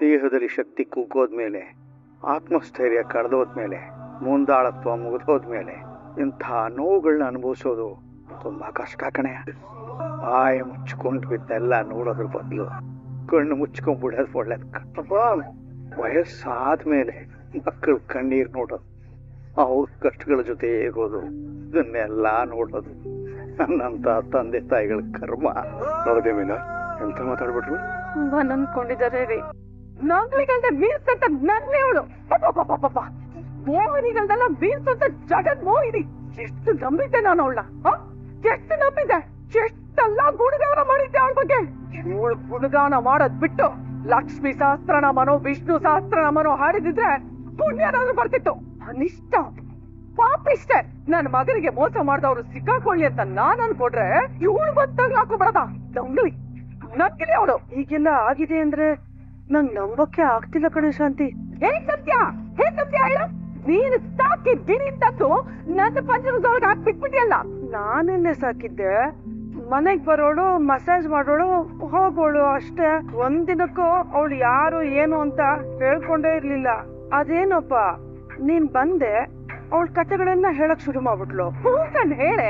ದೇಹದಲ್ಲಿ ಶಕ್ತಿ ಕುಗ್ಗೋದ್ಮೇಲೆ, ಆತ್ಮಸ್ಥೈರ್ಯ ಕಳೆದೋದ್ಮೇಲೆ, ಮುಂದಾಳತ್ವ ಮುಗಿದೋದ್ಮೇಲೆ ಇಂಥ ನೋವುಗಳನ್ನ ಅನುಭವಿಸೋದು ತುಂಬಾ ಕಷ್ಟ ಕಣೆ. ಬಾಯಿ ಮುಚ್ಕೊಂಡು ಇದನ್ನೆಲ್ಲ ನೋಡೋದ್ರ ಬದಲು ಕಣ್ಣು ಮುಚ್ಕೊಂಡ್ಬಿಡೋದು ಒಳ್ಳೇದು. ವಯಸ್ಸಾದ್ಮೇಲೆ ಮಕ್ಕಳು ಕಣ್ಣೀರು ನೋಡೋದು, ಅವ್ರ ಕಷ್ಟಗಳ ಜೊತೆ ಹೇಗೋದು, ಇದನ್ನೆಲ್ಲ ನೋಡೋದು ನನ್ನಂತ ತಂದೆ ತಾಯಿಗಳ ಕರ್ಮ. ನೋಡದೆ ಮೀನಾ, ಎಂತ ಮಾತಾಡ್ಬಿಟ್ರು? ಅನ್ಕೊಂಡಿದ್ದಾರೆ ರೀ. ನಾಗರಿಗಳ್ದ ಮೀರ್ಸಂತ ನನ್ನೇ ಅವಳು ಮೋಹಿನಿಗಳ್ದೆಲ್ಲ ಮೀರ್ಸಂತ ಜಗನ್ ಮೋಹಿನಿ. ಎಷ್ಟು ನಂಬಿದ್ದೆ ನಾನು ಅವಳನ್ನ, ಎಷ್ಟು ನಂಬಿದ್ದೆ, ಎಷ್ಟೆಲ್ಲ ಗುಣಗಾನ ಮಾಡಿದ್ದೆ ಅವಳ ಬಗ್ಗೆ. ಇವಳು ಗುಣಗಾನ ಮಾಡೋದ್ ಬಿಟ್ಟು ಲಕ್ಷ್ಮಿ ಸಹಸ್ರನಾಮನೋ ವಿಷ್ಣು ಸಹಸ್ರನಾಮನೋ ಹಾಡಿದಿದ್ರೆ ಪುಣ್ಯನಾದ್ರೂ ಬರ್ತಿತ್ತು. ಅನಿಷ್ಟ ಪಾಪಿಷ್ಟೆ. ನನ್ನ ಮಗನಿಗೆ ಮೋಸ ಮಾಡ್ದವ್ರು ಸಿಕ್ಕಾಕೊಳ್ಳಿ ಅಂತ ನಾನ್ ಅನ್ಕೊಡ್ರೆ ಇವಳು ಬಂದಾಗ ಹಾಕೊಂಡ್ಬಿಡದ ನಂಗ್ಲಿ ನಗ್ಲಿ ಅವಳು. ಈಗೆಲ್ಲ ಆಗಿದೆ ಅಂದ್ರೆ ನಂಗ್ ನಂಬಕ್ಕೆ ಆಗ್ತಿಲ್ಲ ಕಣೆ ಶಾಂತಿ. ಹೇಗ್ ಸತ್ಯ ಹೇಳು? ನೀನು ಸಾಕಿದ್ದೀನಿ ತಂದು ನನ್ನ ಪಂಜರದೊಳಗೆ ಹಾಕ್ಬಿಟ್ಬಿಟ್ಟಿಯಲ್ಲ. ನಾನೆನ್ನೆ ಸಾಕಿದ್ದೆ? ಮನೆಗ್ ಬರೋಳು, ಮಸಾಜ್ ಮಾಡೋಳು, ಹೋಗೋಳು ಅಷ್ಟೇ. ಒಂದಿನಕ್ಕೂ ಅವಳು ಯಾರು ಏನು ಅಂತ ಹೇಳ್ಕೊಂಡೇ ಇರ್ಲಿಲ್ಲ. ಅದೇನಪ್ಪ ನೀನ್ ಬಂದೆ ಅವಳ ಕಥೆಗಳನ್ನ ಹೇಳಕ್ ಶುರು ಮಾಡ್ಬಿಟ್ಲು. ಹೂಕಂಡ್ ಹೇಳೆ,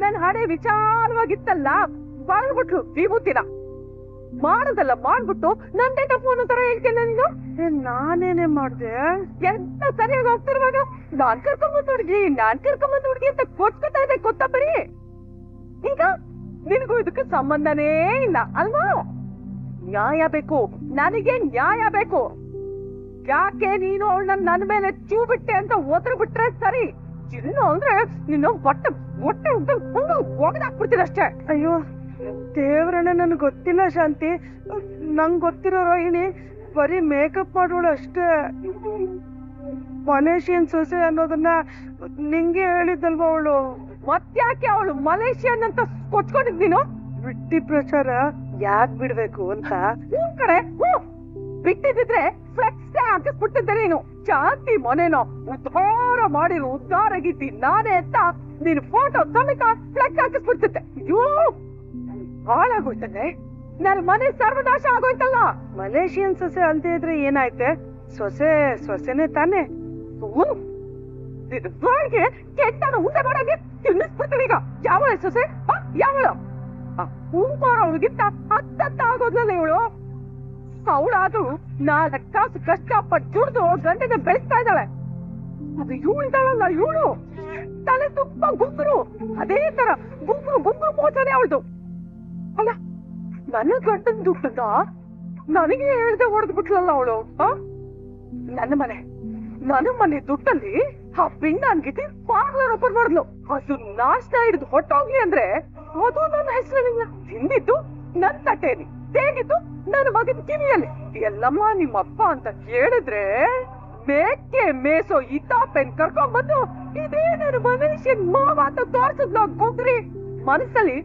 ನನ್ ಹಣೆ ವಿಚಾರವಾಗಿತ್ತಲ್ಲ ಬಾಳ್ಬಿಟ್ಲು ವಿಭೂತಿನ. ಮಾಡೋದಲ್ಲ ಮಾಡ್ಬಿಟ್ಟು ನಂದೇ ತಪ್ಪು ಅನ್ನೋ ತರ ಹೇಳ್ತೇನೆ ನೀನು. ನಾನೇನೇ ಮಾಡ್ದೆ? ಎಂತ ಸರಿಯಾಗಿ ಹೋಗ್ತಿರುವಾಗ ನಾನ್ ಕರ್ಕೊಂಬಂದ್ ಹುಡ್ಗಿ ಅಂತ ಕೊಟ್ಕೊತಾ ಇದೆ ಗೊತ್ತಾ ಬರೀ. ಈಗ ನಿನಗೂ ಇದಕ್ಕೆ ಸಂಬಂಧನೇ ಇಲ್ಲ ಅಲ್ವಾ? ನ್ಯಾಯ ಬೇಕು, ನನಗೆ ನ್ಯಾಯ ಬೇಕು. ಯಾಕೆ ನೀನು ಅವಳನ್ನ ನನ್ನ ಮೇಲೆ ಚೂ ಬಿಟ್ಟೆ ಅಂತ ಒದ್ರ ಬಿಟ್ರೆ ಸರಿ. ಚಿನ್ನ ಅಂದ್ರೆ ನೀನು ಹೊಟ್ಟೆ ಒಗದಾಕ್ಬಿಡ್ತೀನಿ ಅಷ್ಟೇ. ಅಯ್ಯೋ ದೇವ್ರಣ್ಣ, ನನ್ಗೆ ಗೊತ್ತಿಲ್ಲ ಶಾಂತಿ. ನಂಗ್ ಗೊತ್ತಿರೋ ರೋಹಿಣಿ ಬರೀ ಮೇಕಪ್ ಮಾಡೋಳು ಅಷ್ಟೇ. ಮಲೇಷಿಯನ್ ಸೊಸೆ ಅನ್ನೋದನ್ನ ನಿಂಗೆ ಹೇಳಿದ್ದಲ್ವ ಅವಳು. ಮತ್ತ್ಯಾಕೆ ಅವಳು ಮಲೇಷಿಯನ್ ಅಂತ ಕೊಚ್ಕೊಂಡಿದ್ ನೀನು? ಬಿಟ್ಟಿ ಪ್ರಚಾರ ಯಾಕ್ ಬಿಡ್ಬೇಕು ಅಂತ. ಕಡೆ ಬಿಟ್ಟಿದ್ರೆ ಫ್ಲೆಕ್ಸ್ ಹಾಕಿಸ್ಬಿಟ್ಟಿದ್ದೆ ನೀನು. ಶಾಂತಿ ಮನೇನೋ ಉದ್ಧಾರ ಮಾಡಿರೋ ಉದ್ಧಾರ ಗೀತಿ ನಾನೇ ಅಂತ ನೀನು ಫೋಟೋ ಸಮೇತ ಫ್ಲೆಕ್ಸ್ ಹಾಕಿಸ್ಬಿಡ್ತಿದ್ದೆ. ಅಯ್ಯೋ ಹಾಳಾಗೋಯ್ತದೆ, ನನ್ನ ಮನೆ ಸರ್ವನಾಶ ಆಗೋಯ್ತಲ್ಲ. ಮಲೇಷಿಯನ್ ಸೊಸೆ ಅಲ್ದೇ ಇದ್ರೆ ಏನಾಯ್ತೆ? ಸೊಸೆನೆ ತಾನೆ. ಕೆಟ್ಟ ಉಂಡೆ ಮಾಡೋಕೆ ತಿನ್ನಿಸ್ಬಿಡ್ತೀನಿ ಈಗ. ಯಾವಳ ಸೊಸೆ? ಯಾವಳ ಹೂಮಾರ ಅವಳಿಗಿಂತ ಹತ್ತತ್ತ ಆಗೋದ್ಲಲ್ಲ ಇವಳು. ಅವಳಾದ್ರೂ 4 ಕಾಸು ಕಷ್ಟಪಟ್ಟು ದುಡ್ದು ಗಂಡನ ಬೆಳೆಸ್ತಾ ಇದ್ದಾಳೆ. ಅದು ಇವಳಿದಾಳಲ್ಲ, ಇವಳು ತಲೆ ತುಂಬ ಗುಂಗುರು. ಅದೇ ತರ ಗುಂಗುರು ಮೋಸನೆ ಅವಳ್ದು. ಅಲ್ಲ, ನನ್ನ ಗಂಡನ ದುಡ್ಡನ್ನ ನನಗೆ ಹೇಳ್ದೆ ಹೊಡೆದ್ ಬಿಟ್ಲಲ್ಲ ಅವಳು. ನನ್ನ ಮನೆ ದುಡ್ಡಲ್ಲಿ ಆ ಪಿಂಡ ಅನ್ಗಿತಿ ಪಾರ್ಲರ್ ಓಪನ್ ಮಾಡಿದ್ಲು. ಅದು ನಾಷ್ಟ ಹಿಡಿದು ಹೊಟ್ಟೋಗ್ಲಿ ಅಂದ್ರೆ ಅದು ನನ್ನ ಹೆಸರಿಲ್ಲ. ತಿಂದಿದ್ದು ನನ್ನ ತಟ್ಟೆಯಲ್ಲಿ, ಹೇಗಿದ್ದು ನನ್ನ ಮಗನ ಕಿವಿಯಲ್ಲಿ. ಎಲ್ಲಮ್ಮ ನಿಮ್ಮಪ್ಪ ಅಂತ ಕೇಳಿದ್ರೆ ಮೇಕೆ ಮೇಸೋ ಇತಾಪೆನ್ ಕರ್ಕೊಂಡ್ಬಂದು ಇದೇ ನನ್ನ ಮನುಷ್ಯನ್ ಮಾವ ಅಂತ ತೋರ್ಸಿದ್ಲು ಆ ಗುಗ್ರಿ. ಮನಸ್ಸಲ್ಲಿ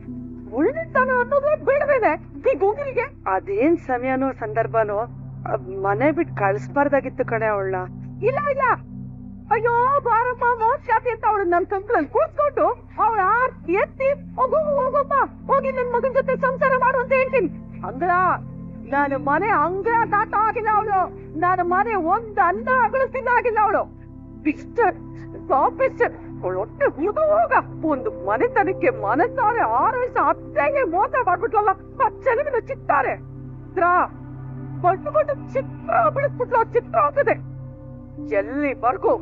ಉಳ್ಳಿತನ ಅನ್ನೋದೇ ಬೇಡವೇನೆ ಈ ಗುಗ್ರಿಗೆ. ಅದೇನ್ ಸಮಯನೋ ಸಂದರ್ಭನೋ ಮನೆ ಬಿಟ್ಟು ಕಳಿಸ್ಬಾರ್ದಾಗಿತ್ತು ಕಣೆ ಅವಳನ್ನ. ಇಲ್ಲ ಅಯ್ಯೋ ಬಾರಮ್ಮ ಮೋಕ್ಷಾತಿ ಅಂತ ಅವಳು ನನ್ ಕಂಕ್ಳಲ್ಲಿ ಕೂತ್ಕೊಂಡು ಅವಳ ಆರ್ತಿ ಎತ್ತಿ ಹೋಗಮ್ಮ ಹೋಗಿ ನನ್ ಮಗನ ಜೊತೆ ಸಂಸಾರ ಮಾಡು ಅಂತ ಹೇಳ್ತೀನಿ. ಅಂಗಳ ನಾನು ಮನೆ ಅಂಗಳ ದಾಟ ಆಗಿಲ್ಲ ಅವಳು. ನಾನು ಮನೆ ಒಂದ್ ಅನ್ನ ಅಗಳು ತಿನ್ನಾಗಿಲ್ಲ ಅವಳು. ಅವಳು ಹೊಟ್ಟೆ ಹುಡುಗ ಹೋಗ ಒಂದು ಮನೆತನಕ್ಕೆ ಮನಸ್ಸಾರೆ 6 ವಯಸ್ಸು ಅತ್ತೆಗೆ ಮೋಸ ಮಾಡ್ಬಿಟ್ಲಲ್ಲ. ಆ ಚೆಲುವಿನ ಚಿತ್ತಾರೆ ಬಣ್ಣ ಚಿತ್ರ ಬಿಡಿಸ್ಬಿಟ್ಲು. ಚಿತ್ರ ಹೋಗದೆ ಎಲ್ಲಿವರೆಗೂ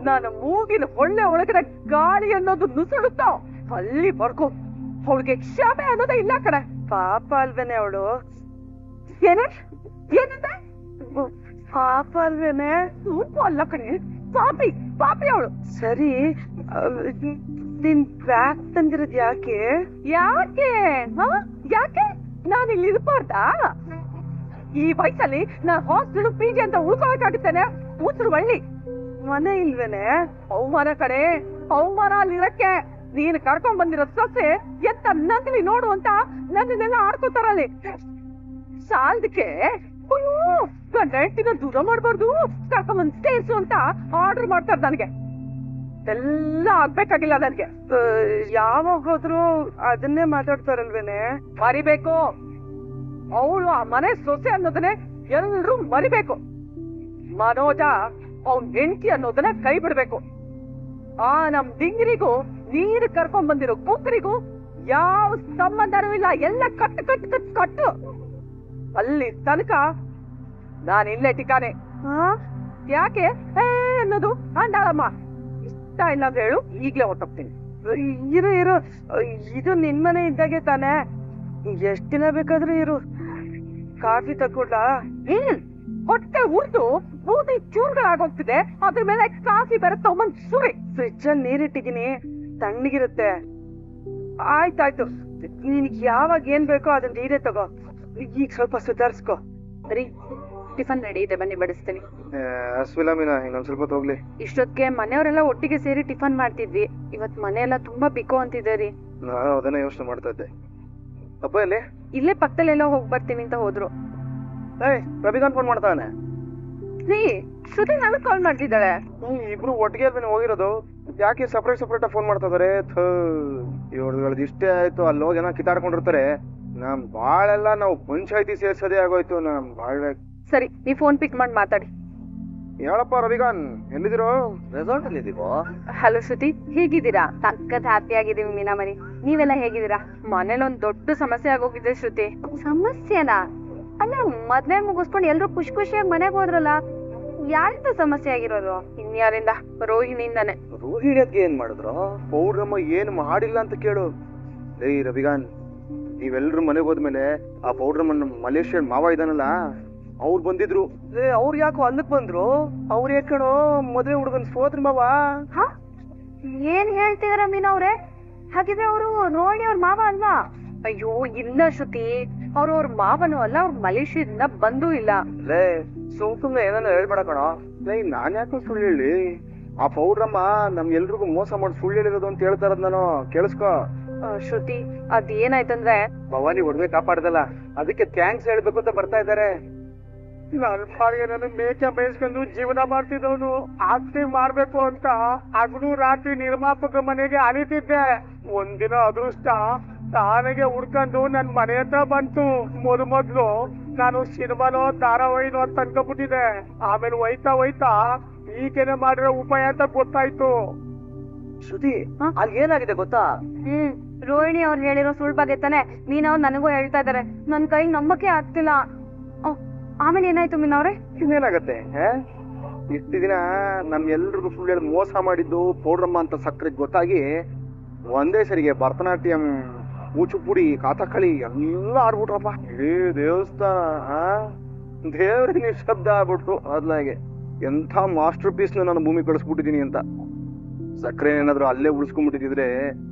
ನಾನು ಮೂಗಿನ ಹೊಳ್ಳೆ ಒಳಗಡೆ ಗಾಳಿ ಅನ್ನೋದು ನುಸುಳುತ್ತೋ ಅಲ್ಲಿವರೆಗೂ ಅವಳಿಗೆ ಕ್ಷಮೆ ಅನ್ನೋದೇ ಇಲ್ಲ ಕಡೆ. ಪಾಪ ಅಲ್ವೇನೆ ಅವಳು? ಏನಂತೆ? ಪಾಪ ಅಲ್ವೇನೆ? ಅಲ್ಲ ಕಣೆ, ಪಾಪಿ ಅವಳು. ಸರಿ, ನಿನ್ ಬ್ಯಾಗ್ ತಂದಿರೋದ್ ಯಾಕೆ? ಯಾಕೆ ನಾನು ಇಲ್ಲಿ ಇರ್ಬಾರ್ದಾ? ಈ ವಯಸ್ಸಲ್ಲಿ ನಾನು ಹಾಸ್ಟೆಲ್ PG ಅಂತ ಉಳ್ಕೊಳಕಾಗುತ್ತೇನೆ? ಉಸಿರು ಬಳ್ಳಿ ಮನೆ ಇಲ್ವೇನೆ? ಅವಮಾನ ಕಡೆ, ಅವಮಾನ ಅಲ್ಲಿರಕ್ಕೆ. ನೀನು ಕರ್ಕೊಂಡ್ ಬಂದಿರೋ ಸೊಸೆ ಎತ್ತ ನಂದಿಲಿ ನೋಡು ಅಂತ ನನ್ನೆಲ್ಲ ಆಡ್ಕೋತಾರಲ್ಲಿ. ಸಾಲದಕ್ಕೆ ಗಂಡನ ದೂರ ಮಾಡ್ಬಾರ್ದು, ಕರ್ಕೊಂಬಂದ್ ಸೇರ್ಸು ಅಂತ ಆರ್ಡರ್ ಮಾಡ್ತಾರೆ ನನಗೆ. ಎಲ್ಲ ಆಗ್ಬೇಕಾಗಿಲ್ಲ ನನಗೆ. ಯಾವಾಗ ಹೋದ್ರು ಅದನ್ನೇ ಮಾತಾಡ್ತಾರಲ್ವೇನೆ? ಮರಿಬೇಕು. ಅವಳು ಆ ಮನೆ ಸೊಸೆ ಅನ್ನೋದನ್ನೇ ಎಲ್ರೂ ಮರಿಬೇಕು. ಮನೋಜ ಅವ್ನ್ ಹೆಂಡತಿ ಅನ್ನೋದನ್ನ ಕೈ ಬಿಡ್ಬೇಕು. ಆ ನಮ್ ಡಿಂಗ್ರಿಗೂ ನೀರು ಕರ್ಕೊಂಡ್ ಬಂದಿರೋ ಕೂತರಿಗೂ ಯಾವ ಸಂಬಂಧನೂ ಇಲ್ಲ. ಎಲ್ಲ ಕಟ್ಟು ಕಟ್ಟು ಕಟ್ಟು ಕಟ್ಟು. ಅಲ್ಲಿ ತನಕ ನಾನು ಇಲ್ಲೇ ಟಿಕಾನೆ. ಯಾಕೆ ಅನ್ನೋದು ಅಂದಾಳಮ್ಮ. ಇಷ್ಟ ಇಲ್ಲ ಅಂತ ಹೇಳು, ಈಗ್ಲೇ ಹೊಟ್ಟೋಗ್ತೀನಿ. ಇರು ಇರು, ಇದು ನಿನ್ ಮನೆ ಇದ್ದಾಗೆ ತಾನೆ, ಎಷ್ಟ್ ದಿನ ಬೇಕಾದ್ರೂ ಇರು. ಕಾಫಿ ತಗೊಳ್ಳ? ಹೊಟ್ಟೆ ಉರ್ದು ಬೂದಿ ಚೂರ್ಗಳಾಗೋಗ್ತಿದೆ. ಅದ್ರ ಮೇಲೆ ಕಾಫಿ ಬೇರೆ ತಗೊಂಡ್ ಸುರಿ. ಫ್ರಿಜ್ ಅಲ್ಲಿ ನೀರಿಟ್ಟಿದೀನಿ, ತಣ್ಣಗಿರುತ್ತೆ. ಆಯ್ತಾಯ್ತು, ನಿನ್ಗೆ ಯಾವಾಗ ಏನ್ ಬೇಕೋ ಅದನ್ನ ನೀರೇ ತಗೋ. ಈಗ ಸ್ವಲ್ಪ ಸುಧಾರಿಸ್ಕೋ. ಬರೀ ಟಿಫನ್ ರೆಡಿ ಇದೆ, ಬನ್ನಿ ಬಡಿಸ್ತೀನಿ. ಹಸ್ವಿಲ್ಲ ಮೀನಾ, ಇನ್ನೊಂದ್ ಸ್ವಲ್ಪ ಹೊತ್ತು ಹೋಗ್ಲಿ. ಇಷ್ಟೊತ್ತಿಗೆ ಮನೆಯವರೆಲ್ಲ ಒಟ್ಟಿಗೆ ಸೇರಿ ಟಿಫನ್ ಮಾಡ್ತಿದ್ವಿ. ಇವತ್ ಮನೆಯೆಲ್ಲ ತುಂಬಾ ಬಿಕೋ ಅಂತಿದೆ ರೀ. ನಾನು ಅದನ್ನೇ ಯೋಚನೆ ಮಾಡ್ತಾ ಇದ್ದೆ. ಅಪ್ಪ ಎಲ್ಲಿ? ಇಲ್ಲೇ ಪಕ್ಕದಲ್ಲೆಲ್ಲ ಹೋಗಿ ಬರ್ತೀನಿ ಅಂತ ಹೋದ್ರು. ರವಿಕಾಂತ್ ಫೋನ್ ಮಾಡ್ತಾನೆ. ರೀ, ಶ್ರುತಿ ನನಗ್ ಕಾಲ್ ಮಾಡ್ತಿದ್ದಾಳೆ. ಇಬ್ರು ಒಟ್ಟಿಗೆ ಅಲ್ವೇನೆ ಹೋಗಿರೋದು, ಯಾಕೆ ಸಪ್ರೇಟ್ ಸಪ್ರೇಟ್ ಫೋನ್ ಮಾಡ್ತಾ ಇದಾರೆ? ಇವ್ರದ್ದು ಇಷ್ಟೇ ಆಯ್ತು, ಅಲ್ಲಿ ಹೋಗಿ ಏನೋ ಕಿತ್ತಾಡ್ಕೊಂಡಿರ್ತಾರೆ. ನಮ್ ಬಾಳೆಲ್ಲ ನಾವು ಪಂಚಾಯತಿ ಸೇರ್ಸೋದೇ ಆಗೋಯ್ತು. ನಮ್ ಬಾಳ್ವೆ. ಸರಿ, ನೀವ್ ಫೋನ್ ಪಿಕ್ ಮಾಡಿ ಮಾತಾಡಿ. ಹೇಳಪ್ಪ ರವಿಕಾಂತ್, ಎಲ್ಲಿದ್ದೀರೋ? ರೆಸಾರ್ಟ್ ಅಲ್ಲಿ ಇದೀವೋ? ಹಲೋ ಶ್ರುತಿ, ಹೇಗಿದ್ದೀರಾ? ಸಖತ್ ಹ್ಯಾಪಿ ಆಗಿದೀವಿ ಮೀನಾ ಮರಿ. ನೀವೆಲ್ಲ ಹೇಗಿದ್ದೀರಾ? ಮನೇಲಿ ಒಂದ್ ದೊಡ್ಡ ಸಮಸ್ಯೆ ಆಗೋಗಿದೆ ಶ್ರುತಿ. ಸಮಸ್ಯೆನಾ? ಅಲ್ಲ, ಮದ್ವೆ ಮುಗಿಸ್ಕೊಂಡು ಎಲ್ರು ಖುಷಿ ಖುಷಿಯಾಗಿ ಮನೆಗೆ ಹೋದ್ರಲ್ಲ, ಯಾರಿಂದ ಸಮಸ್ಯೆ ಆಗಿರೋದು? ಇನ್ಯಾರಿಂದ? ರೋಹಿಣಿಯಿಂದಾನೆ. ರೋಹಿಣಿಯದ್ಗೆ ಏನ್ ಮಾಡಿದ್ರು? ಪೌರ್ಣಮ್ಮ ಏನ್ ಮಾಡಿಲ್ಲ ಅಂತ ಕೇಳು. ಏಯ್ ರವಿಕಾಂತ್, ನೀವೆಲ್ರು ಮನೆಗೆ ಹೋದ್ಮೇಲೆ ಆ ಪೌರ್ಣಮ್ಮನ ಮಲೇಷಿಯನ್ ಮಾವ ಇದಾನಲ್ಲ, ಅವ್ರು ಬಂದಿದ್ರು. ಅವ್ರು ಯಾಕೋ ಅಲ್ಲಕ್ ಬಂದ್ರು? ಅವ್ರು ಯಾಕಣೋ ಮದ್ವೆ ಹುಡುಗನ್ ಸೋದ್ರ ಮಾವ. ಏನ್ ಹೇಳ್ತಿದಾರ ಮೀನಾ ಅವ್ರೆ? ಹಾಗಿದ್ರೆ ಅವರು ರೋಹಿಣಿ ಅವ್ರ ಮಾವ ಅಲ್ವಾ? ಅಯ್ಯೋ ಇಲ್ಲ ಶ್ರುತಿ, ಅವ್ರ ಮಾವನು ಅಲ್ಲ, ಅವ್ರ ಮಲೇಷಿಯಾದಿಂದ ಬಂದೂ ಇಲ್ಲ. ಲೇ, ಸುಮ್ನೆ ಏನಾನ ಹೇಳ್ಬೇಡ ಕಣೋ. ನಾನ್ ಯಾಕೋ ಸುಳ್ಳು ಹೇಳಿ? ಆ ಪೌಡ್ರಮ್ಮ ನಮ್ ಎಲ್ರಿಗೂ ಮೋಸ ಮಾಡಿ ಸುಳ್ಳು ಹೇಳಿರೋದು ಅಂತ ಹೇಳ್ತಾರದ್ ನಾನು. ಕೇಳಿಸ್ಕೊ ಶ್ರುತಿ, ಅದ್ ಏನಾಯ್ತಂದ್ರೆ, ಭವಾನಿ ಒಡವೆ ಕಾಪಾಡ್ದಲ್ಲ, ಅದಕ್ಕೆ ಥ್ಯಾಂಕ್ಸ್ ಹೇಳ್ಬೇಕು ಅಂತ ಬರ್ತಾ ಇದಾರೆ. ನನ್ ಪಾಡಿಗೆ ನಾನು ಮೇಕೆ ಬೇಯಿಸ್ಕೊಂಡು ಜೀವನ ಮಾಡ್ತಿದ್ದವನು ಆಸ್ತಿ ಮಾಡ್ಬೇಕು ಅಂತ ಹಗಲು ರಾತ್ರಿ ನಿರ್ಮಾಪಕ ಮನೆಗೆ ಅಲಿತಿದ್ದೆ. ಒಂದಿನ ಅದೃಷ್ಟ ತಾನಿಗೆ ಹುಡ್ಕೊಂಡು ನನ್ ಮನೆ ಹತ್ರ ಬಂತು. ಮೊದ್ಲು ನಾನು ಸಿನಿಮಾನೋ ಧಾರಾವಾಹಿನೋ ಅಂತ ಅನ್ಕೊಂಡ್ಬಿಟ್ಟಿದೆ. ಆಮೇಲೆ ಹೋಯ್ತಾ ಹೋಯ್ತಾ ಈಗೇನೆ ಮಾಡಿರೋ ಉಪಾಯ ಅಂತ ಗೊತ್ತಾಯ್ತು. ಶ್ರುತಿ, ಅಲ್ಲಿ ಏನಾಗಿದೆ ಗೊತ್ತಾ? ರೋಹಿಣಿ ಅವ್ರು ಹೇಳಿರೋ ಸುಳ್ಳು ಬಗ್ಗೆ ತಾನೆ ಮೀನಾ ಅವ್ರು ನನಗೂ ಹೇಳ್ತಾ ಇದಾರೆ. ನನ್ ಕೈ ನಂಬಕ್ಕೆ ಆಗ್ತಿಲ್ಲ. ಆಮೇಲೆ ಏನಾಯ್ತು ಮೀನಾ ಅವ್ರೆ? ಇನ್ನೇನಾಗತ್ತೆ? ಇಷ್ಟು ದಿನ ನಮ್ ಎಲ್ರಿಗೂ ಸುಳ್ಳು ಹೇಳಿ ಮೋಸ ಮಾಡಿದ್ದು ಪೌಡ್ರಮ್ಮ ಅಂತ ಸಕ್ಕರೆ ಗೊತ್ತಾಗಿ ಒಂದೇ ಸರಿಗೆ ಭರತನಾಟ್ಯಂ, ಕೂಚುಪುಡಿ, ಕಾತಕಳಿ ಎಲ್ಲ ಆಡ್ಬಿಟ್ರಪ್ಪ. ಇಡೀ ದೇವಸ್ಥಾನ ದೇವ್ರ ನಿಶಬ್ದ ಆಗ್ಬಿಟ್ರು. ಅದ್ಲಾಗೆ ಎಂಥ ಮಾಸ್ಟರ್ ಪೀಸ್ ನಾನು ಭೂಮಿ ಕಳಿಸ್ಬಿಟ್ಟಿದೀನಿ ಅಂತ. ಸಕ್ಕರೆ ಏನಾದ್ರು ಅಲ್ಲೇ ಉಳಿಸ್ಕೊಂಡ್ಬಿಟ್ಟಿದ್ರೆ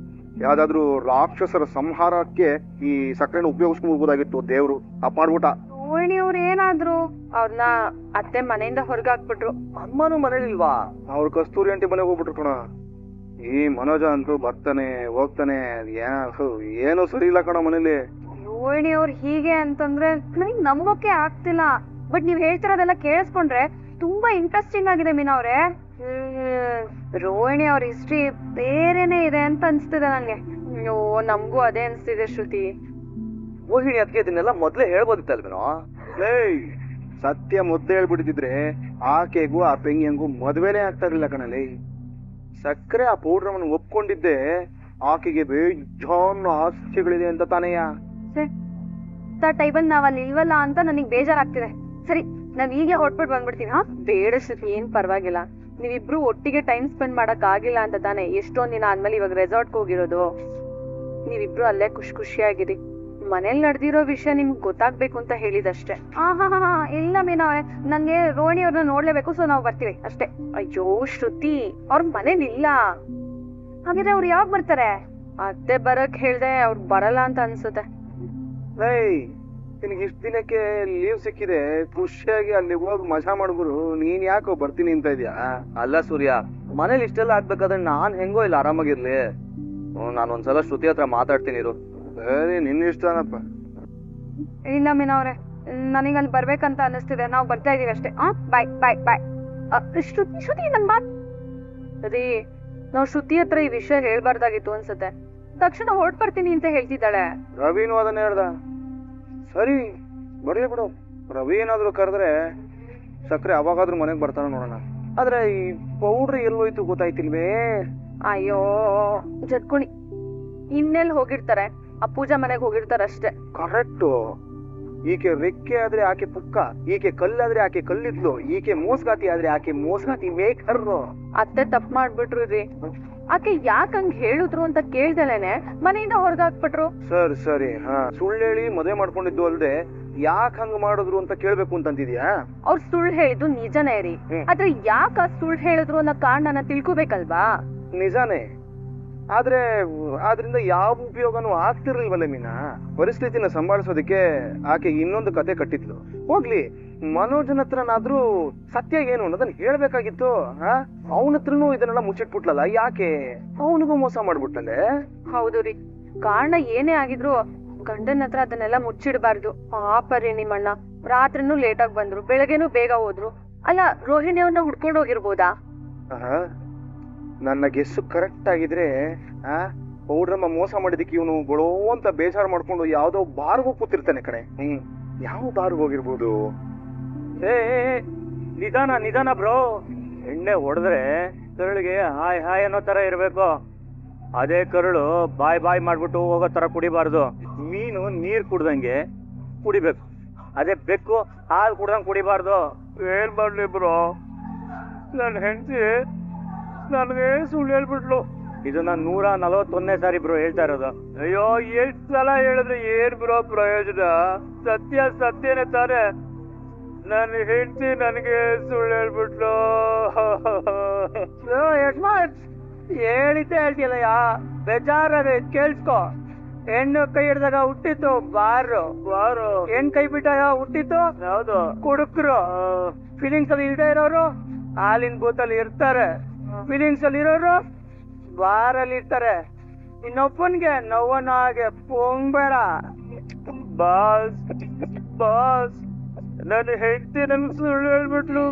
ಯಾವ್ದಾದ್ರು ರಾಕ್ಷಸರ ಸಂಹಾರಕ್ಕೆ ಈ ಸಕ್ಕರೆನ ಉಪಯೋಗಿಸ್ಕೊಂಡ್ಬೋದಾಗಿತ್ತು. ದೇವ್ರು ತಪ್ಪ ಮಾಡ್ಬಿಟ್ಟ. ರೋಹಿಣಿ ಅವ್ರು ಏನಾದ್ರು ಅವ್ರನ್ನ ಅತ್ತೆ ಮನೆಯಿಂದ ಹೊರಗಾಕ್ಬಿಟ್ರು. ಅಮ್ಮನೂ ಮನೇಲಿಲ್ವಾ? ಅವ್ರು ಕಸ್ತೂರಿ ಆಂಟಿ ಮನೆಗೆ ಹೋಗ್ಬಿಟ್ರು ಕಣ. ಈ ಮನೋಜ ಅಂತೂ ಬರ್ತಾನೆ ಹೋಗ್ತಾನೆ, ಏನೋ ಸರಿ ಇಲ್ಲ ಕಣ ಮನೇಲಿ. ರೋಹಿಣಿ ಅವ್ರು ಹೀಗೆ ಅಂತಂದ್ರೆ ನನಗ್ ನಂಬೋಕೆ ಆಗ್ತಿಲ್ಲ. ಬಟ್ ನೀವ್ ಹೇಳ್ತಿರೋದೆಲ್ಲ ಕೇಳಿಸ್ಕೊಂಡ್ರೆ ತುಂಬಾ ಇಂಟ್ರೆಸ್ಟಿಂಗ್ ಆಗಿದೆ ಮೀನಾ ಅವ್ರೆ. ರೋಹಿಣಿ ಅವ್ರ ಹಿಸ್ಟ್ರಿ ಬೇರೆನೆ ಇದೆ ಅಂತ ಅನ್ಸ್ತಿದೆ ನಂಗೆ. ಅಯ್ಯೋ, ನಮ್ಗೂ ಅದೇ ಅನ್ಸ್ತಿದೆ ಶ್ರುತಿ. ರೋಹಿಣಿ ಅದಕ್ಕೆ ಇದನ್ನೆಲ್ಲ ಮೊದ್ಲೇ ಹೇಳ್ಬೋದಿತ್ತಲ್ವೇನೋ? ಏಯ್, ಸತ್ಯ ಮೊದ್ಲೇ ಹೇಳ್ಬಿಟ್ಟಿದ್ರೆ ಆಕೆಗೂ ಆ ಪೆಂಗಿಯಂಗೂ ಮದ್ವೆನೇ ಆಗ್ತಾ ಇರ್ಲಿಲ್ಲ ಕಣಲ್ಲಿ. ಸಕ್ಕರೆ ಆ ಪೌಡ್ರಮ್ಮನ ಒಪ್ಕೊಂಡಿದ್ದೆ ಆಕೆಗೆ ಬೇಜಾನ್ ಆಸ್ತಿಗಳಿದೆ ಅಂತ ತಾನೆಯ. ಟೈಬಲ್ ನಾವಲ್ಲಿ ಇಲ್ವಲ್ಲ ಅಂತ ನನಗ್ ಬೇಜಾರಾಗ್ತಿದೆ. ಸರಿ, ನಾವ್ ಈಗ ಹೊಟ್ಬಿಟ್ಟು ಬಂದ್ಬಿಡ್ತೀವಿ. ಬೇಡ ಶ್ರುತಿ, ಏನ್ ಪರವಾಗಿಲ್ಲ. ನೀವಿಬ್ರು ಒಟ್ಟಿಗೆ ಟೈಮ್ ಸ್ಪೆಂಡ್ ಮಾಡಕ್ ಆಗಿಲ್ಲ ಅಂತ ತಾನೆ ಎಷ್ಟೊಂದ್ ದಿನ ಆದ್ಮೇಲೆ ಇವಾಗ ರೆಸಾರ್ಟ್ಗೆ ಹೋಗಿರೋದು. ನೀವಿಬ್ರು ಅಲ್ಲೇ ಖುಷಿಯಾಗಿರಿ. ಮನೇಲಿ ನಡೆದಿರೋ ವಿಷಯ ನಿಮ್ಗೆ ಗೊತ್ತಾಗ್ಬೇಕು ಅಂತ ಹೇಳಿದಷ್ಟೇ. ಇಲ್ಲ ಮೀನಾ ಅವ್ರೆ, ನಂಗೆ ರೋಹಿಣಿ ಅವ್ರನ್ನ ನೋಡ್ಲೇಬೇಕು, ಸೊ ನಾವ್ ಬರ್ತೀವಿ ಅಷ್ಟೇ. ಅಯ್ಯೋ ಶ್ರುತಿ, ಅವ್ರ ಮನೇಲಿ ಇಲ್ಲ. ಹಾಗಿದ್ರೆ ಅವ್ರು ಯಾವಾಗ ಬರ್ತಾರೆ? ಅತ್ತೆ ಬರಕ್ ಹೇಳ್ದೆ, ಅವ್ರು ಬರಲ್ಲ ಅಂತ ಅನ್ಸುತ್ತೆ. ಏಯ್, ನಿನಗೆ ಇಷ್ಟ ದಿನಕ್ಕೆ ಲೀವ್ ಸಿಕ್ಕಿದೆ, ಖುಷಿಯಾಗಿ ಅಲ್ಲಿ ಹೋಗಿ ಮಜಾ ಮಾಡ್ಬಿಡು. ನೀನ್ ಯಾಕೋ ಬರ್ತೀನಿ ಅಂತ ಇದ್ಯಾ? ಅಲ್ಲ ಸೂರ್ಯ, ಮನೇಲಿ ಇಷ್ಟೆಲ್ಲ ಆಗ್ಬೇಕಾದ್ರೆ ನಾನ್ ಹೆಂಗೋ ಇಲ್ಲ ಆರಾಮಾಗಿರ್ಲಿ. ನಾನು ಒಂದ್ಸಲ ಶ್ರುತಿ ಹತ್ರ ಮಾತಾಡ್ತೀನಿ ಇರು. ಸರಿ, ನಿನ್ನ ಇಷ್ಟನಪ್ಪ. ಇಲ್ಲ ಮೀನಾ ಅವ್ರೆ, ನನಗೆ ಅಲ್ಲಿ ಬರ್ಬೇಕಂತ ಅನಿಸ್ತಿದೆ. ನಾವು ಬರ್ತಾ ಇದೀವಿ ಅಷ್ಟೇ. ಬಾಯ್ ಬಾಯ್ ಬಾಯ್. ಶ್ರುತಿ ನನ್ ಮಾತ್ ರೀ, ನಾವ್ ಶ್ರುತಿ ಹತ್ರ ಈ ವಿಷಯ ಹೇಳ್ಬಾರ್ದಾಗಿತ್ತು ಅನ್ಸುತ್ತೆ. ತಕ್ಷಣ ಹೊರಟ್ ಬರ್ತೀನಿ ಅಂತ ಹೇಳ್ತಿದ್ದಾಳೆ. ರವಿನೂ ಅದನ್ನ ಹೇಳ್ದ. ಸರಿ, ಬರ್ಲಿ ಬಿಡು. ರವಿ ಏನಾದ್ರು ಕರೆದ್ರೆ ಸಕ್ಕರೆ ಅವಾಗಾದ್ರೂ ಮನೆಗೆ ಬರ್ತಾನ ನೋಡೋಣ. ಆದ್ರೆ ಈ ಪೌಡ್ರ್ ಎಲ್ಲೋಯ್ತು ಗೊತ್ತಾಯ್ತಿಲ್ವೇ? ಅಯ್ಯೋ ಜದ್ಕುಣಿ, ಇನ್ನೆಲ್ಲಿ ಹೋಗಿರ್ತಾರೆ? ಆ ಪೂಜಾ ಮನೆಗೆ ಹೋಗಿರ್ತಾರ ಅಷ್ಟೇ. ಕರೆಕ್ಟು. ಈಕೆ ರೆಕ್ಕೆ ಆದ್ರೆ ಆಕೆ ಪುಕ್ಕ, ಈಕೆ ಕಲ್ಲಾದ್ರೆ ಆಕೆ ಕಲ್ಲಿದ್ಲು, ಈಕೆ ಮೋಸ್ಗಾತಿ ಆದ್ರೆ ಆಕೆ ಮೋಸ್ಗಾತಿ ಮೇಕರ್ರು. ಅತ್ತೆ ತಪ್ಪು ಮಾಡ್ಬಿಟ್ರು ರೀ. ಆಕೆ ಯಾಕೆ ಹಂಗ್ ಹೇಳಿದ್ರು ಅಂತ ಕೇಳ್ದಲೇನೆ ಮನೆಯಿಂದ ಹೊರಗಾಕ್ಬಿಟ್ರು. ಸರಿ ಸುಳ್ಳು ಹೇಳಿ ಮದುವೆ ಮಾಡ್ಕೊಂಡಿದ್ದು ಅಲ್ದೆ ಯಾಕೆ ಹಂಗ ಮಾಡಿದ್ರು ಅಂತ ಕೇಳ್ಬೇಕು ಅಂತಂತಿದ್ಯಾ? ಅವ್ರು ಸುಳ್ಳು ಹೇಳಿದ್ದು ನಿಜನೇ ರೀ, ಆದ್ರೆ ಯಾಕ ಸುಳ್ಳು ಹೇಳಿದ್ರು ಅನ್ನೋ ಕಾರಣನ ತಿಳ್ಕೊಬೇಕಲ್ವಾ? ನಿಜಾನೇ, ಆದ್ರೆ ಆದ್ರಿಂದ ಯಾವ ಉಪಯೋಗನೂ ಆಗ್ತಿರ್ಲಿಲ್ವಲ್ಲ ಮೀನಾ. ಪರಿಸ್ಥಿತಿನ ಸಂಭಾಳಿಸೋದಕ್ಕೆ ಆಕೆ ಇನ್ನೊಂದು ಕತೆ ಕಟ್ಟಿದ್ಲು. ಹೋಗ್ಲಿ, ಮನೋಜನ್ ಹತ್ರನಾದ್ರೂ ಸತ್ಯ ಏನು ಅನ್ನೋದನ್ನ ಹೇಳ್ಬೇಕಾಗಿತ್ತು. ಅವನ ಹತ್ರನೂ ಇದನ್ನೆಲ್ಲ ಮುಚ್ಚಿಟ್ಬಿಟ್ಲಲ್ಲ, ಯಾಕೆ? ಅವನಿಗೂ ಮೋಸ ಮಾಡ್ಬಿಟ್ಟಲೆ. ಹೌದು ರೀ, ಕಾರಣ ಏನೇ ಆಗಿದ್ರು ಗಂಡನ ಹತ್ರ ಅದನ್ನೆಲ್ಲ ಮುಚ್ಚಿಡಬಾರ್ದು. ಪಾಪ ರೀ ನಿಮ್ಮಣ್ಣ, ರಾತ್ರಿನೂ ಲೇಟ್ ಆಗಿ ಬಂದ್ರು, ಬೆಳಗ್ಗೆನೂ ಬೇಗ ಹೋದ್ರು. ಅಲ್ಲ, ರೋಹಿಣಿ ಅವ್ರನ್ನ ಹುಡ್ಕೊಂಡು ಹೋಗಿರ್ಬೋದಾ? ನನ್ನ ಗೆಸ್ಸು ಕರೆಕ್ಟ್ ಆಗಿದ್ರೆ ಪೌಡ್ರಮ್ಮ ಮೋಸ ಮಾಡಿದಕ್ಕೆ ಇವನು ಗೊಳೋ ಅಂತ ಬೇಜಾರು ಮಾಡ್ಕೊಂಡು ಯಾವ್ದೋ ಬಾರ್ಗೂ ಕೂತಿರ್ತಾನೆ ಕಣೆ. ಯಾವ ಬಾರ್ಗ್ ಹೋಗಿರ್ಬೋದು? ನಿಧಾನ ಬ್ರೋ. ಎಣ್ಣೆ ಹೊಡೆದ್ರೆ ಕರುಳಿಗೆ ಹಾಯ್ ಹಾಯ್ ಅನ್ನೋ ತರ ಇರ್ಬೇಕು. ಅದೇ ಕರುಳು ಬಾಯ್ ಮಾಡ್ಬಿಟ್ಟು ಹೋಗೋ ತರ ಕುಡಿಬಾರ್ದು. ಮೀನು ನೀರ್ ಕುಡ್ದಂಗೆ ಕುಡಿಬೇಕು, ಅದೇ ಬೆಕ್ಕು ಹಾಲು ಕುಡ್ದಂಗೆ ಕುಡಿಬಾರ್ದು. ಏನ್ ಮಾಡ್ಲಿ ಬ್ರೋ, ನನ್ನ ಹೆಂಡತಿ ನನಗೆ ಸುಳ್ಳು ಹೇಳ್ಬಿಟ್ಲು. ಇದು ನಾನು 141ನೇ ಸಾರಿ ಬ್ರೋ ಹೇಳ್ತಾ ಇರೋದು. ಅಯ್ಯೋ, ಎಷ್ಟು ಸಲ ಹೇಳಿದ್ರೆ ಏನ್ ಬ್ರೋ ಪ್ರಯೋಜನ? ಸತ್ಯನೇ ತಾನೆ. ನನ್ನ ಹೆಂಡತಿ ನನಗೆ ಸುಳ್ಳು ಹೇಳ್ಬಿಟ್ಲು. ಹೇಳಿದ್ದೆ ಹೇಳ್ತಿಲ್ಲಯ್ಯ, ಬೇಜಾರದೆ ಕೇಳಿಸ್ಕೊ. ಹೆಣ್ಣು ಕೈ ಹಿಡ್ದಾಗ ಹುಟ್ಟಿತ್ತು ಬಾರು, ಹೆಣ್ ಕೈ ಬಿಟ್ಟಾಗ ಹುಟ್ಟಿತ್ತು ಯಾವ್ದು? ಕುಡುಕ್ರು. ಫೀಲಿಂಗ್ಸ್ ಅಲ್ಲಿ ಇಲ್ದೇ ಇರೋರು ಹಾಲಿನ ಬೂತಲ್ಲಿ ಇರ್ತಾರೆ, ಫೀಲಿಂಗ್ಸ್ ಅಲ್ಲಿ ಇರೋರು ಬಾರಲ್ಲಿ ಇರ್ತಾರೆ. ಇನ್ನೊಬ್ಬನ್ಗೆ ನೋವನ ಹಾಗೆ ಪೊಂಗ್ಬೇಡ. ಬಾಸ್ ನನ್ನ ಹೆಂಡತಿ ನನ್ಗೆ ಸುಳ್ಳು ಹೇಳ್ಬಿಟ್ಲು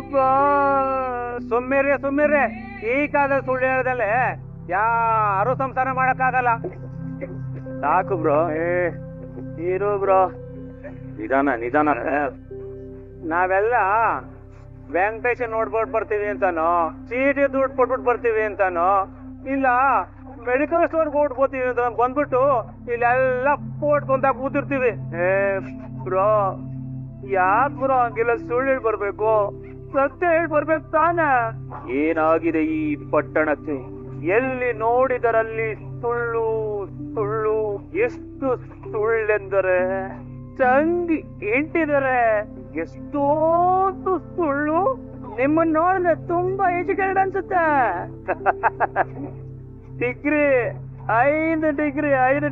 ಸುಮ್ಮಿರ್ರೆ. ಈ ಕಾಲದಲ್ಲಿ ಸುಳ್ಳು ಹೇಳ್ದಲ್ಲೇ ಯಾರು ಸಂಸಾರ ಮಾಡಕ್ಕಾಗಲ್ಲ. ಸಾಕು ಬ್ರೋ, ಇರು ಬ್ರೋ. ನಿಧಾನ. ನಾವೆಲ್ಲ ವೆಂಕಟೇಶ ನೋಡ್ಬಿಟ್ಟು ಬರ್ತೀವಿ ಅಂತಾನೋ, ಚೀಟಿ ದುಡ್ಡು ಕೊಟ್ಬಿಟ್ಟು ಬರ್ತೀವಿ ಅಂತಾನೋ, ಇಲ್ಲ ಮೆಡಿಕಲ್ ಸ್ಟೋರ್ಗೆ ಓಡ್ಬೋತೀವಿ ಅಂತ ಬಂದ್ಬಿಟ್ಟು ಇಲ್ಲೆಲ್ಲ ಪೋಟ್ಕೊಂತ ಕೂತಿರ್ತೀವಿ. ಬ್ರೋ, ಯಾಕೆ ಬ್ರೋ ಹಂಗೆಲ್ಲ ಸುಳ್ಳು ಹೇಳಿ ಬರ್ಬೇಕು? ಸತ್ಯ ಹೇಳಿ ಬರ್ಬೇಕು ತಾನೆ. ಏನಾಗಿದೆ ಈ ಪಟ್ಟಣಕ್ಕೆ? ಎಲ್ಲಿ ನೋಡಿದರಲ್ಲಿ ಸುಳ್ಳು. ಎಷ್ಟು ಸುಳ್ಳೆಂದರೆ ತಂಗಿ ಎಂಟಿದ್ದಾರೆ, ಎಷ್ಟೊಂದು ಸುಳ್ಳು. ನಿಮ್ಮನ್ನ ನೋಡಿದ್ರೆ ತುಂಬಾ ಎಜುಕೇಟೆಡ್ ಅನ್ಸುತ್ತೆ. ಡಿಗ್ರಿ 5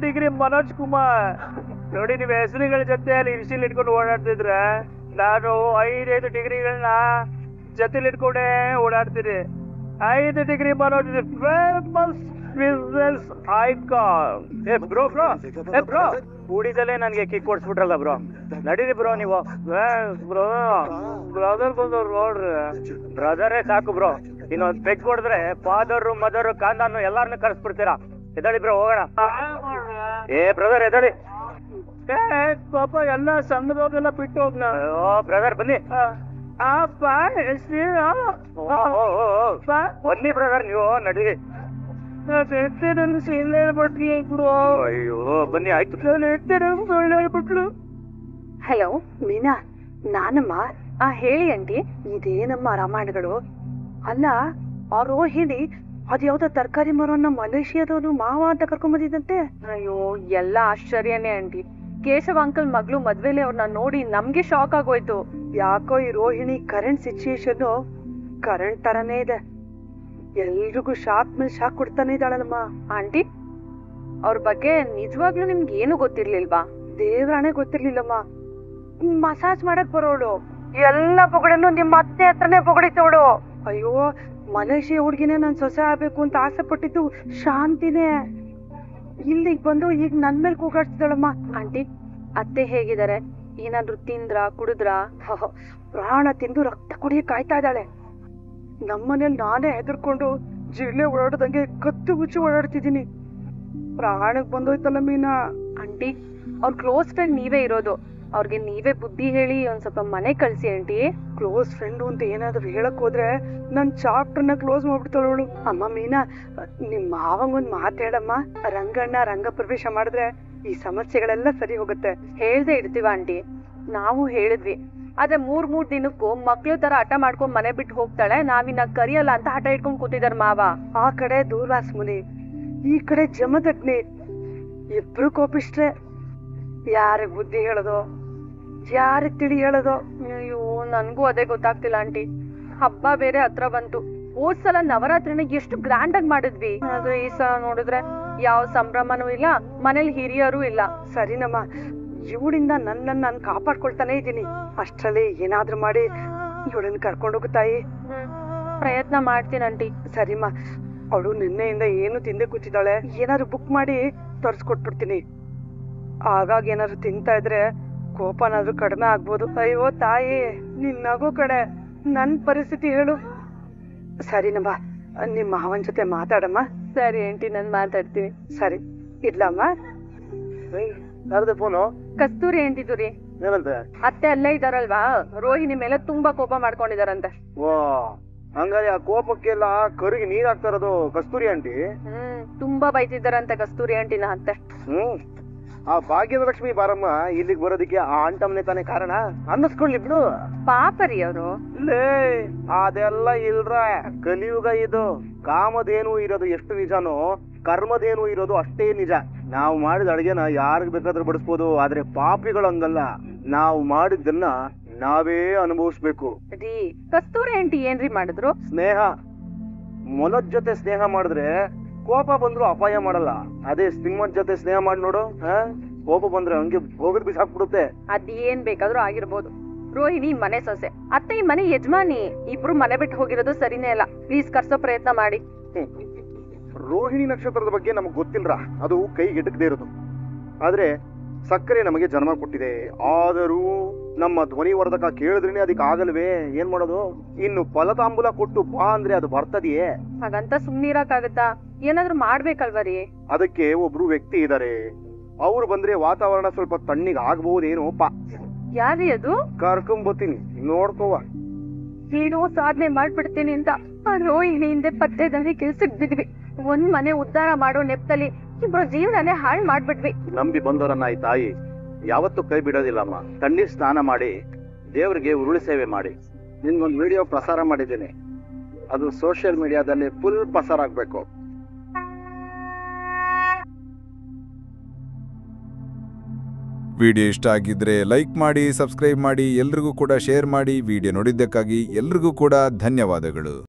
ಡಿಗ್ರಿ ಮನೋಜ್ ಕುಮಾರ್ ನೋಡಿ. ನೀವು ಹೆಸರುಗಳ ಜೊತೆ ಅಲ್ಲಿ ಇರಿಸಿಲ್ ಇಟ್ಕೊಂಡು ಓಡಾಡ್ತಿದ್ರೆ, ನಾನು 5 ಡಿಗ್ರಿಗಳನ್ನ ಜೊತೆಲಿ ಇಟ್ಕೊಂಡೇ ಓಡಾಡ್ತೀನಿ. 5 degree Manoj famous business icon. Bro ಕೂಡಿದಲ್ಲೇ ನನ್ಗೆ ಕಿಕ್ ಕೊಡ್ಸ್ಬಿಟ್ರಲ್ಲ ಬ್ರೋ. ನಡೀರಿ ಬ್ರೋ ನೀವು. ಬ್ರದರ್ ಬಂದವ್ರು ನೋಡ್ರಿ. ಬ್ರದರೇ ಸಾಕು ಬ್ರೋ. ಇನ್ನೊಂದು ಪೆಗ್ ಕೊಡಿದ್ರೆ ಫಾದರು ಮದರು ಕಾಂದಾನು ಎಲ್ಲಾರನ್ನೂ ಕರ್ಸ್ಬಿಡ್ತೀರಾ. ಎದಳಿ ಬ್ರೋ, ಹೋಗೋಣ. ಬ್ರದರ್ ಎದಳಿ. ಪಾಪ ಎಲ್ಲ ಸಣ್ಣದವ್ರನ್ನೆಲ್ಲ ಬಿಟ್ಟು ಹೋಗ್ನ. ಬ್ರದರ್ ಬನ್ನಿ. ಬನ್ನಿ ಬ್ರದರ್, ನೀವು ನಡಿ. ಅಯ್ಯೋ ಬನ್ನಿ, ಆಯ್ತು. ಹಲೋ ಮೀನಾ, ನಾನಮ್ಮ. ಹೇಳಿ ಆಂಟಿ. ಇದೇನಮ್ಮ ರಾಮಾಯಣಗಳು? ಅಲ್ಲ, ಆ ರೋಹಿಣಿ ಅದ್ಯಾವ್ದೋ ತರಕಾರಿ ಮರವನ್ನ ಮಲೇಷಿಯಾದವನು ಮಾವ ಅಂತ ಕರ್ಕೊಂಬಂದಿದ್ದಂತೆ. ಅಯ್ಯೋ, ಎಲ್ಲ ಆಶ್ಚರ್ಯನೇ ಆಂಟಿ. ಕೇಶವ ಅಂಕಲ್ ಮಗಳು ಮದ್ವೆಲಿ ಅವ್ರನ್ನ ನೋಡಿ ನಮ್ಗೆ ಶಾಕ್ ಆಗೋಯ್ತು. ಯಾಕೋ ಈ ರೋಹಿಣಿ ಕರೆಂಟ್ ಸಿಚುಯೇಷನ್ ಕರೆಂಟ್ ತರನೇ ಇದೆ. ಎಲ್ರಿಗೂ ಶಾಕ್ ಮೇಲೆ ಶಾಕ್ ಕೊಡ್ತಾನೆ ಇದ್ದಾಳಲ್ಲಮ್ಮ. ಆಂಟಿ, ಅವ್ರ ಬಗ್ಗೆ ನಿಜವಾಗ್ಲೂ ನಿಮ್ಗೆ ಏನು ಗೊತ್ತಿರ್ಲಿಲ್ವಾ? ದೇವ್ರಾಣೆ ಗೊತ್ತಿರ್ಲಿಲ್ಲಮ್ಮ. ಮಸಾಜ್ ಮಾಡಕ್ ಬರೋಳು, ಎಲ್ಲ ಪೊಗಡನ್ನು ನಿಮ್ಮ ಅತ್ತೆ ಹತ್ರನೇ ಪೊಗಡಿತವಳು. ಅಯ್ಯೋ, ಮಲೇಷಿಯಾ ಹುಡ್ಗಿನೇ ನನ್ ಸೊಸೆ ಆಗ್ಬೇಕು ಅಂತ ಆಸೆ ಪಟ್ಟಿದ್ದು ಶಾಂತಿನೇ. ಇಲ್ಲಿಗ್ ಬಂದು ಈಗ ನನ್ ಮೇಲೆ ಕೂಗಾಡ್ತಿದ್ದಾಳಮ್ಮ. ಆಂಟಿ, ಅತ್ತೆ ಹೇಗಿದ್ದಾರೆ? ಏನಾದ್ರು ತಿಂದ್ರ ಕುಡಿದ್ರ? ಪ್ರಾಣ ತಿಂದು ರಕ್ತ ಕುಡಿಯಕ್ ಕಾಯ್ತಾ ಇದ್ದಾಳೆ. ನಮ್ಮನೇಲಿ ನಾನೇ ಹೆದರ್ಕೊಂಡು ಜಿಳ್ಳೆ ಓಡಾಡ್ದಂಗೆ ಕತ್ತು ಮುಚ್ಚಿ ಓಡಾಡ್ತಿದ್ದೀನಿ. ಪ್ರಾಣಕ್ ಬಂದೋಯ್ತಲ್ಲ ಮೀನಾ. ಆಂಟಿ, ಅವ್ರ ಕ್ಲೋಸ್ ಫ್ರೆಂಡ್ ನೀವೇ ಇರೋದು. ಅವ್ರಿಗೆ ನೀವೇ ಬುದ್ಧಿ ಹೇಳಿ ಒಂದ್ ಸ್ವಲ್ಪ ಮನೆ ಕಳ್ಸಿ ಆಂಟಿ. ಕ್ಲೋಸ್ ಫ್ರೆಂಡು ಅಂತ ಏನಾದ್ರು ಹೇಳಕ್ ಹೋದ್ರೆ ನನ್ ಚಾಪ್ಟರ್ನ ಕ್ಲೋಸ್ ಮಾಡ್ಬಿಡ್ತಾಳವಳು. ಅಮ್ಮ ಮೀನಾ, ನಿಮ್ ಮಾವಂಗೊಂದ್ ಮಾತು ಹೇಳಮ್ಮ. ರಂಗಣ್ಣ ರಂಗ ಪ್ರವೇಶ ಮಾಡಿದ್ರೆ ಈ ಸಮಸ್ಯೆಗಳೆಲ್ಲ ಸರಿ ಹೋಗುತ್ತೆ. ಹೇಳ್ದೆ ಇರ್ತೀವ ಆಂಟಿ, ನಾವು ಹೇಳಿದ್ವಿ. ಆದ್ರೆ ಮೂರ್ ದಿನಕ್ಕೂ ಮಕ್ಳು ತರ ಹಠ ಮಾಡ್ಕೊಂಡ್ ಮನೆ ಬಿಟ್ಟು ಹೋಗ್ತಾಳೆ, ನಾವಿನ್ನ ಕರಿಯಲ್ಲ ಅಂತ ಹಠ ಇಟ್ಕೊಂಡ್ ಕೂತಿದಾರ ಮಾವ. ಆ ಕಡೆ ದೂರ್ವಾಸ್ ಮುನಿ, ಈ ಕಡೆ ಜಮದಗ್ನಿ, ಇಬ್ರು ಕೋಪಿಸ್ಟ್ರೆ. ಯಾರಿಗ್ ಬುದ್ಧಿ ಹೇಳೋದು, ಯಾರಿಗ್ ತಿಳಿ ಹೇಳೋದು? ಅಯ್ಯೋ, ನನ್ಗೂ ಅದೇ ಗೊತ್ತಾಗ್ತಿಲ್ಲ ಆಂಟಿ. ಹಬ್ಬ ಬೇರೆ ಹತ್ರ ಬಂತು. ಹೋದ್ ಸಲ ನವರಾತ್ರಿನ ಎಷ್ಟು ಗ್ರ್ಯಾಂಡ್ ಆಗಿ ಮಾಡಿದ್ವಿ, ಆದ್ರೆ ಈ ಸಲ ನೋಡಿದ್ರೆ ಯಾವ ಸಂಭ್ರಮನೂ ಇಲ್ಲ, ಮನೇಲಿ ಹಿರಿಯರು ಇಲ್ಲ. ಸರಿನಮ್ಮ, ಇವಳಿಂದ ನನ್ನನ್ನ ನಾನು ಕಾಪಾಡ್ಕೊಳ್ತಾನೆ ಇದ್ದೀನಿ. ಅಷ್ಟ್ರಲ್ಲಿ ಏನಾದ್ರೂ ಮಾಡಿ ಇವಳನ್ನ ಕರ್ಕೊಂಡೋಗು ತಾಯಿ. ಪ್ರಯತ್ನ ಮಾಡ್ತೀನಿ ಆಂಟಿ. ಸರಿಮ್ಮ, ಅವಳು ನಿನ್ನೆಯಿಂದ ಏನು ತಿಂದೆ ಕೂತಿದ್ದಾಳೆ. ಏನಾದ್ರು ಬುಕ್ ಮಾಡಿ ತರ್ಸ್ಕೊಟ್ಬಿಡ್ತೀನಿ. ಆಗಾಗ ಏನಾದ್ರು ತಿಂತಾ ಇದ್ರೆ ಕೋಪನಾದ್ರೂ ಕಡಿಮೆ ಆಗ್ಬೋದು. ಅಯ್ಯೋ ತಾಯಿ, ನಿನ್ನಗೋ ಕಡೆ ನನ್ ಪರಿಸ್ಥಿತಿ ಹೇಳು. ಸರಿನಮ್ಮ, ನಿಮ್ಮ ಮಾವನ್ ಜೊತೆ ಮಾತಾಡಮ್ಮ. ಸರಿ ಆಂಟಿ, ನಾನ್ ಮಾತಾಡ್ತೀನಿ. ಸರಿ, ಇಡ್ಲಮ್ಮ. ಯಾರದೇ ಫೋನು? ಕಸ್ತೂರಿ ಆಂಟಿದು ರೀ. ಏನಂತೆ? ಅತ್ತೆ ಅಲ್ಲೇ ಇದಾರಲ್ವಾ, ರೋಹಿಣಿ ಮೇಲೆ ತುಂಬಾ ಕೋಪ ಮಾಡ್ಕೊಂಡಿದಾರಂತೆ. ವಾ, ಹಂಗಾರೆ ಆ ಕೋಪಕ್ಕೆಲ್ಲ ಕರಿಗೆ ನೀರ್ ಹಾಕ್ತಾ ಇರೋದು ಕಸ್ತೂರಿ ಆಂಟಿ. ತುಂಬಾ ಬೈತಿದ್ದಾರಂತೆ ಕಸ್ತೂರಿ ಆಂಟಿನ ಅತ್ತೆ. ಆ ಭಾಗ್ಯದ ಲಕ್ಷ್ಮಿ ಬಾರಮ್ಮ ಇಲ್ಲಿಗೆ ಬರೋದಕ್ಕೆ ಆ ಅಂಟಮ್ನೆ ತಾನೇ ಕಾರಣ ಅನ್ನಿಸ್ಕೊಳ್ಳಿ ಬಿಡು. ಪಾಪ ರೀ ಅವರು. ಲೇ, ಅದೆಲ್ಲ ಇಲ್ರ, ಕಲಿಯುಗ ಇದು. ಕಾಮಧೇನು ಇರೋದು ಎಷ್ಟು ನಿಜನೋ ಕರ್ಮಧೇನು ಇರೋದು ಅಷ್ಟೇ ನಿಜ. ನಾವು ಮಾಡಿದ ಅಡ್ಗೆನ ಯಾರಿಗ್ ಬೇಕಾದ್ರೂ ಬಡಿಸ್ಬೋದು, ಆದ್ರೆ ಪಾಪಿಗಳು ಹಂಗಲ್ಲ. ನಾವು ಮಾಡಿದ್ದನ್ನ ನಾವೇ ಅನುಭವಿಸ್ಬೇಕು. ರೀ, ಕಸ್ತೂರಿ ಆಂಟಿ ಏನ್ರಿ ಮಾಡಿದ್ರು? ಸ್ನೇಹ. ಮೊಲದ ಜೊತೆ ಸ್ನೇಹ ಮಾಡಿದ್ರೆ ಕೋಪ ಬಂದ್ರು ಅಪಾಯ ಮಾಡಲ್ಲ. ಅದೇ ಸಿಂಹದ ಜೊತೆ ಸ್ನೇಹ ಮಾಡಿ ನೋಡು, ಕೋಪ ಬಂದ್ರೆ ಹಂಗೆ ಹೋಗದ್ ಬಿಸಾಕ್ಬಿಡುತ್ತೆ. ಅದೇನ್ ಬೇಕಾದ್ರೂ ಆಗಿರ್ಬೋದು. ರೋಹಿಣಿ ಮನೆ ಸೊಸೆ, ಅತ್ತೆ ಈ ಮನೆ ಯಜಮಾನಿ. ಇಬ್ರು ಮನೆ ಬಿಟ್ಟು ಹೋಗಿರೋದು ಸರಿನೇ ಅಲ್ಲ. ಪ್ಲೀಸ್ ಕರ್ಸೋ ಪ್ರಯತ್ನ ಮಾಡಿ. ರೋಹಿಣಿ ನಕ್ಷತ್ರದ ಬಗ್ಗೆ ನಮಗ್ ಗೊತ್ತಿಲ್ರ, ಅದು ಕೈಗೆಟಕದೇ ಇರೋದು. ಆದ್ರೆ ಸಕ್ಕರೆ ನಮಗೆ ಜನ್ಮ ಕೊಟ್ಟಿದೆ. ಆದರೂ ನಮ್ಮ ಧ್ವನಿವರ್ಧಕ ಕೇಳಿದ್ರೇನೆ ಅದಕ್ಕೆ ಆಗಲ್ವೇ, ಏನ್ ಮಾಡೋದು? ಇನ್ನು ಫಲತಾಂಬೂಲ ಕೊಟ್ಟು ಬಾ ಅಂದ್ರೆ ಅದು ಬರ್ತದೆಯೇ? ಹಾಗಂತ ಸುಮ್ನಿರಕ್ಕಾಗತ್ತಾ? ಏನಾದ್ರೂ ಮಾಡ್ಬೇಕಲ್ವರಿ? ಅದಕ್ಕೆ ಒಬ್ರು ವ್ಯಕ್ತಿ ಇದಾರೆ. ಅವ್ರು ಬಂದ್ರೆ ವಾತಾವರಣ ಸ್ವಲ್ಪ ತಣ್ಣಗೆ ಆಗ್ಬಹುದೇನೋಪ. ಯಾರೀ ಅದು? ಕರ್ಕೊಂಬತ್ತೀನಿ, ನೋಡ್ಕೋವ. ಏನೋ ಸಾಧನೆ ಮಾಡ್ಬಿಡ್ತೀನಿ ಅಂತ ಆ ರೋಹಿಣಿ ಹಿಂದೆ ಪತ್ತೆದಾರಿ ಕೆಲ್ಸಕ್ ಬಿದ್ವಿ. ಒಂದ್ ಮನೆ ಉದ್ಧಾರ ಮಾಡೋ ನೆಪದಲ್ಲಿ ಇಬ್ರು ಜೀವನನೇ ಹಾಳು ಮಾಡ್ಬಿಟ್ವಿ. ನಂಬಿ ಬಂದವರನ್ನ ಈ ತಾಯಿ ಯಾವತ್ತೂ ಕೈ ಬಿಡೋದಿಲ್ಲಮ್ಮ. ತಣ್ಣೀರ್ ಸ್ನಾನ ಮಾಡಿ ದೇವರಿಗೆ ಉರುಳಿ ಸೇವೆ ಮಾಡಿ. ನಿನ್ಗೊಂದು ವಿಡಿಯೋ ಪ್ರಸಾರ ಮಾಡಿದ್ದೀನಿ, ಅದು ಸೋಷಿಯಲ್ ಮೀಡಿಯಾದಲ್ಲಿ ಫುಲ್ ಪ್ರಸಾರ ಆಗ್ಬೇಕು. ವಿಡಿಯೋ ಇಷ್ಟ ಆಗಿದ್ರೆ ಲೈಕ್ ಮಾಡಿ, ಸಬ್ಸ್ಕ್ರೈಬ್ ಮಾಡಿ, ಎಲ್ರಿಗೂ ಕೂಡ ಶೇರ್ ಮಾಡಿ. ವಿಡಿಯೋ ನೋಡಿದ್ದಕ್ಕಾಗಿ ಎಲ್ರಿಗೂ ಕೂಡ ಧನ್ಯವಾದಗಳು.